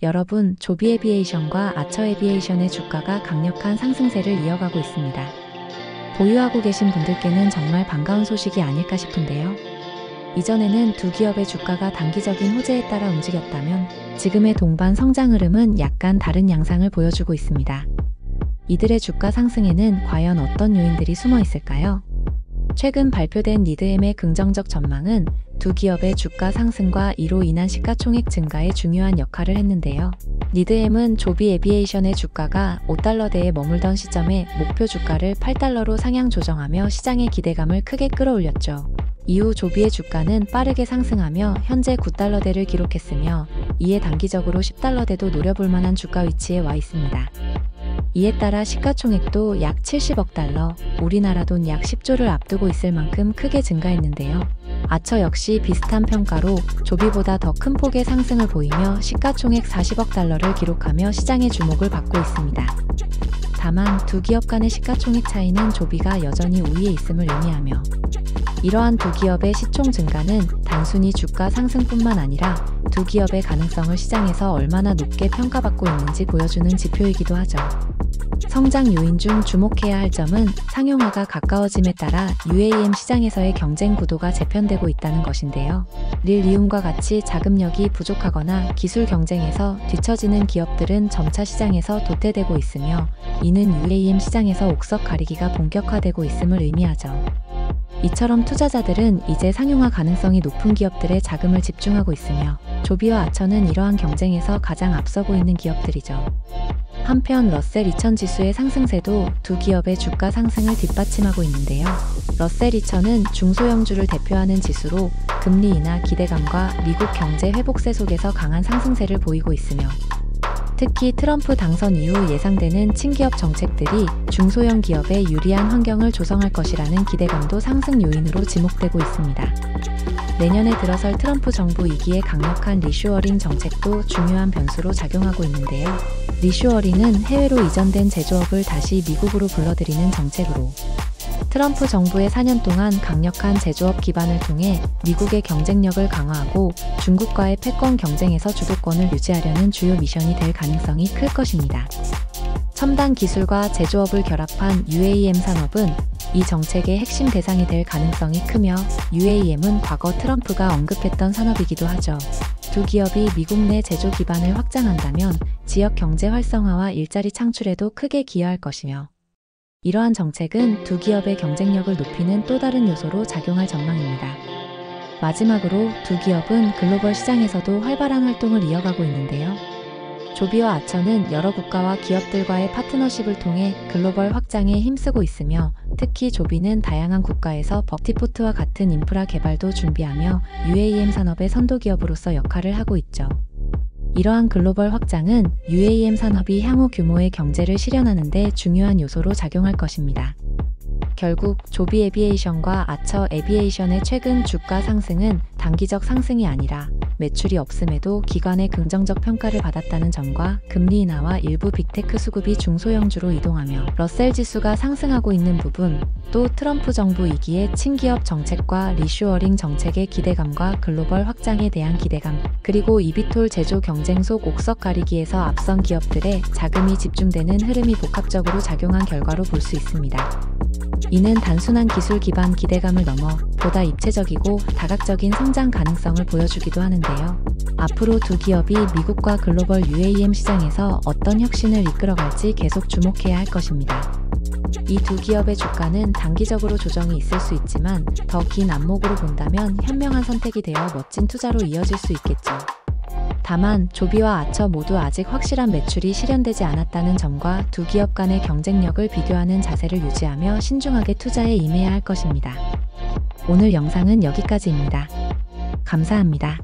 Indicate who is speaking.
Speaker 1: 여러분, 조비 에비에이션과 아처 에비에이션의 주가가 강력한 상승세를 이어가고 있습니다. 보유하고 계신 분들께는 정말 반가운 소식이 아닐까 싶은데요. 이전에는 두 기업의 주가가 단기적인 호재에 따라 움직였다면 지금의 동반 성장 흐름은 약간 다른 양상을 보여주고 있습니다. 이들의 주가 상승에는 과연 어떤 요인들이 숨어 있을까요? 최근 발표된 리드엠의 긍정적 전망은 두 기업의 주가 상승과 이로 인한 시가총액 증가에 중요한 역할을 했는데요. 리드엠은 조비 에비에이션의 주가가 $5대에 머물던 시점에 목표 주가를 $8로 상향 조정하며 시장의 기대감을 크게 끌어올렸죠. 이후 조비의 주가는 빠르게 상승하며 현재 $9대를 기록했으며 이에 단기적으로 $10대도 노려볼 만한 주가 위치에 와 있습니다. 이에 따라 시가총액도 약 $70억, 우리나라 돈 약 10조를 앞두고 있을 만큼 크게 증가했는데요. 아처 역시 비슷한 평가로 조비보다 더 큰 폭의 상승을 보이며 시가총액 $40억 기록하며 시장의 주목을 받고 있습니다. 다만 두 기업 간의 시가총액 차이는 조비가 여전히 우위에 있음을 의미하며 이러한 두 기업의 시총 증가는 단순히 주가 상승뿐만 아니라 두 기업의 가능성을 시장에서 얼마나 높게 평가받고 있는지 보여주는 지표이기도 하죠. 성장 요인 중 주목해야 할 점은 상용화가 가까워짐에 따라 UAM 시장에서의 경쟁 구도가 재편되고 있다는 것인데요. 릴리움과 같이 자금력이 부족하거나 기술 경쟁에서 뒤처지는 기업들은 점차 시장에서 도태되고 있으며 이는 UAM 시장에서 옥석 가리기가 본격화되고 있음을 의미하죠. 이처럼 투자자들은 이제 상용화 가능성이 높은 기업들에 자금을 집중하고 있으며 조비와 아처는 이러한 경쟁에서 가장 앞서고 있는 기업들이죠. 한편 러셀 2000 지수의 상승세도 두 기업의 주가 상승을 뒷받침하고 있는데요. 러셀 2000은 중소형주를 대표하는 지수로 금리 인하 기대감과 미국 경제 회복세 속에서 강한 상승세를 보이고 있으며 특히 트럼프 당선 이후 예상되는 친기업 정책들이 중소형 기업에 유리한 환경을 조성할 것이라는 기대감도 상승 요인으로 지목되고 있습니다. 내년에 들어설 트럼프 정부 2기의 강력한 리쇼어링 정책도 중요한 변수로 작용하고 있는데요. 리쇼어링은 해외로 이전된 제조업을 다시 미국으로 불러들이는 정책으로 트럼프 정부의 4년 동안 강력한 제조업 기반을 통해 미국의 경쟁력을 강화하고 중국과의 패권 경쟁에서 주도권을 유지하려는 주요 미션이 될 가능성이 클 것입니다. 첨단 기술과 제조업을 결합한 UAM 산업은 이 정책의 핵심 대상이 될 가능성이 크며 UAM은 과거 트럼프가 언급했던 산업이기도 하죠. 두 기업이 미국 내 제조 기반을 확장한다면 지역 경제 활성화와 일자리 창출에도 크게 기여할 것이며 이러한 정책은 두 기업의 경쟁력을 높이는 또 다른 요소로 작용할 전망입니다. 마지막으로 두 기업은 글로벌 시장에서도 활발한 활동을 이어가고 있는데요. 조비와 아처는 여러 국가와 기업들과의 파트너십을 통해 글로벌 확장에 힘쓰고 있으며 특히 조비는 다양한 국가에서 버티포트와 같은 인프라 개발도 준비하며 UAM 산업의 선도 기업으로서 역할을 하고 있죠. 이러한 글로벌 확장은 UAM 산업이 향후 규모의 경제를 실현하는 데 중요한 요소로 작용할 것입니다. 결국 조비 에비에이션과 아처 에비에이션의 최근 주가 상승은 단기적 상승이 아니라 매출이 없음에도 기관의 긍정적 평가를 받았다는 점과 금리 인하와 일부 빅테크 수급이 중소형주로 이동하며 러셀 지수가 상승하고 있는 부분, 또 트럼프 정부 2기의 친기업 정책과 리쇼어링 정책의 기대감과 글로벌 확장에 대한 기대감, 그리고 이비톨 제조 경쟁 속 옥석 가리기에서 앞선 기업들의 자금이 집중되는 흐름이 복합적으로 작용한 결과로 볼 수 있습니다. 이는 단순한 기술 기반 기대감을 넘어 보다 입체적이고 다각적인 성장 가능성을 보여주기도 하는데요. 앞으로 두 기업이 미국과 글로벌 UAM 시장에서 어떤 혁신을 이끌어갈지 계속 주목해야 할 것입니다. 이 두 기업의 주가는 단기적으로 조정이 있을 수 있지만 더 긴 안목으로 본다면 현명한 선택이 되어 멋진 투자로 이어질 수 있겠죠. 다만 조비와 아처 모두 아직 확실한 매출이 실현되지 않았다는 점과 두 기업 간의 경쟁력을 비교하는 자세를 유지하며 신중하게 투자에 임해야 할 것입니다. 오늘 영상은 여기까지입니다. 감사합니다.